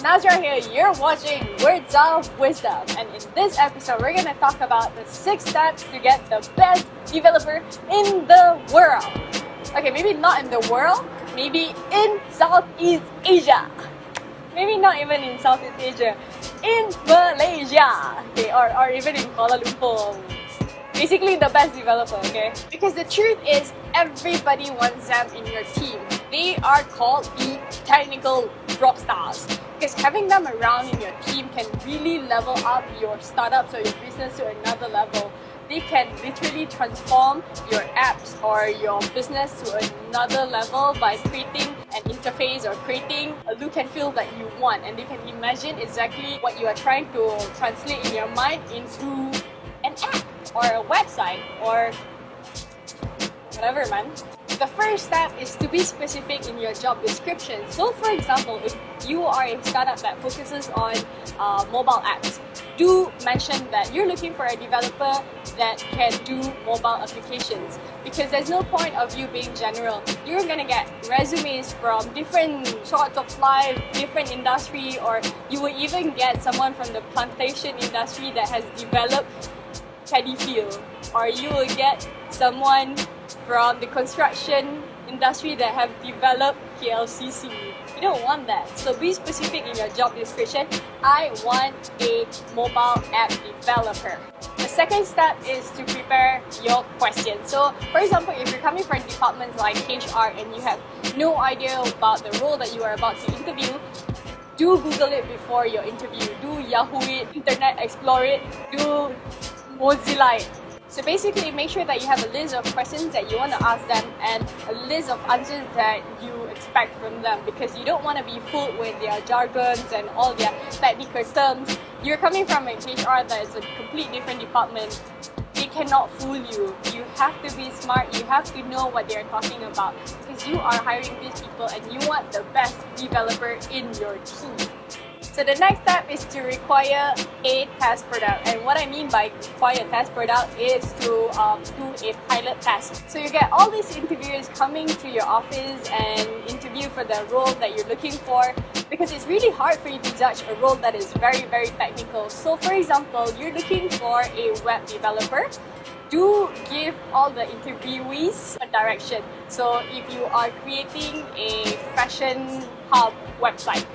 Nazra here, you're watching Words of Wisdom, and in this episode we're gonna talk about the 6 steps to get the best developer in the world. Okay, maybe not in the world, maybe in Southeast Asia. Maybe not even in Southeast Asia, in Malaysia, okay, or even in Kuala Lumpur. Basically the best developer, okay? Because the truth is, everybody wants them in your team. They are called the technical rock stars. Because having them around in your team can really level up your startups or your business to another level. They can literally transform your apps or your business to another level by creating an interface or creating a look and feel that you want. And they can imagine exactly what you are trying to translate in your mind into an app or a website or whatever, man. The first step is to be specific in your job description. So for example, if you are a startup that focuses on mobile apps, do mention that you're looking for a developer that can do mobile applications, because there's no point of you being general. You're gonna get resumes from different sorts of life, different industry, or you will even get someone from the plantation industry that has developed paddy field, or you will get someone from the construction industry that have developed KLCC. You don't want that. So be specific in your job description. I want a mobile app developer. The second step is to prepare your questions. So for example, if you're coming from departments like HR and you have no idea about the role that you are about to interview, do Google it before your interview. Do Yahoo it, Internet Explore it, do Mozilla it. So basically, make sure that you have a list of questions that you want to ask them and a list of answers that you expect from them, because you don't want to be fooled with their jargons and all their technical terms. You're coming from a HR that is a complete different department. They cannot fool you. You have to be smart. You have to know what they're talking about, because you are hiring these people and you want the best developer in your team. So the next step is to require a test product, and what I mean by require a test product is to do a pilot test. So you get all these interviewers coming to your office and interview for the role that you're looking for, because it's really hard for you to judge a role that is very, very technical. So for example, you're looking for a web developer. Do give all the interviewees a direction. So if you are creating a fashion hub website,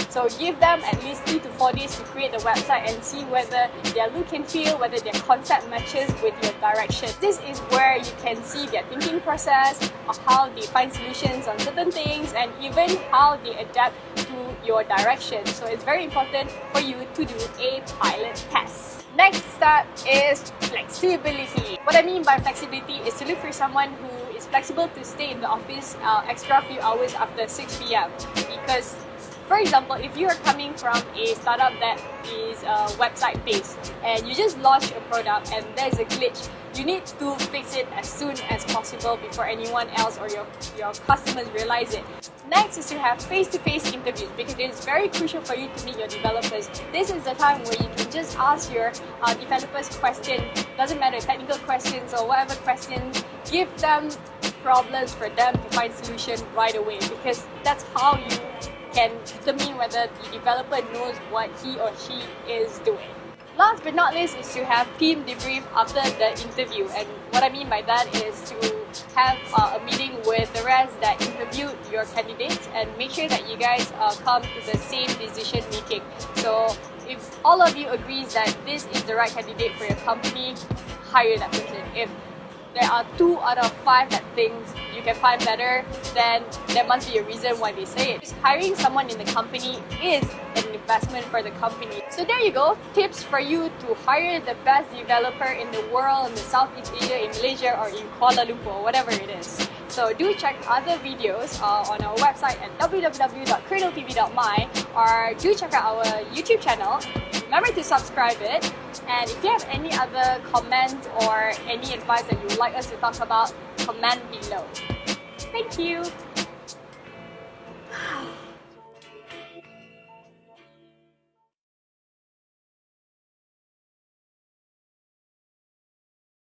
so give them at least 3 to 4 days to create the website and see whether their look and feel, whether their concept matches with your direction. This is where you can see their thinking process, of how they find solutions on certain things, and even how they adapt to your direction. So it's very important for you to do a pilot test. Next step is flexibility. What I mean by flexibility is to look for someone who is flexible to stay in the office extra few hours after 6 p.m. Because for example, if you are coming from a startup that is website based and you just launch a product and there's a glitch, you need to fix it as soon as possible before anyone else or your customers realize it. Next is to have face-to-face interviews, because it is very crucial for you to meet your developers. This is the time where you can just ask your developers question. Doesn't matter, technical questions or whatever questions. Give them problems for them to find solution right away, because that's how you can determine whether the developer knows what he or she is doing. Last but not least is to have team debrief after the interview, and what I mean by that is to have a meeting with the rest that interviewed your candidates and make sure that you guys come to the same decision making. So if all of you agrees that this is the right candidate for your company, hire that person. If there are 2 out of 5 that things you can find better, then there must be a reason why they say it. Just hiring someone in the company is an investment for the company. So there you go, tips for you to hire the best developer in the world, in the Southeast Asia, in Malaysia, or in Kuala Lumpur, whatever it is. So do check other videos on our website at www.CradleTV.my, or do check out our YouTube channel. Remember to subscribe it, and if you have any other comments or any advice that you would like us to talk about, comment below. Thank you!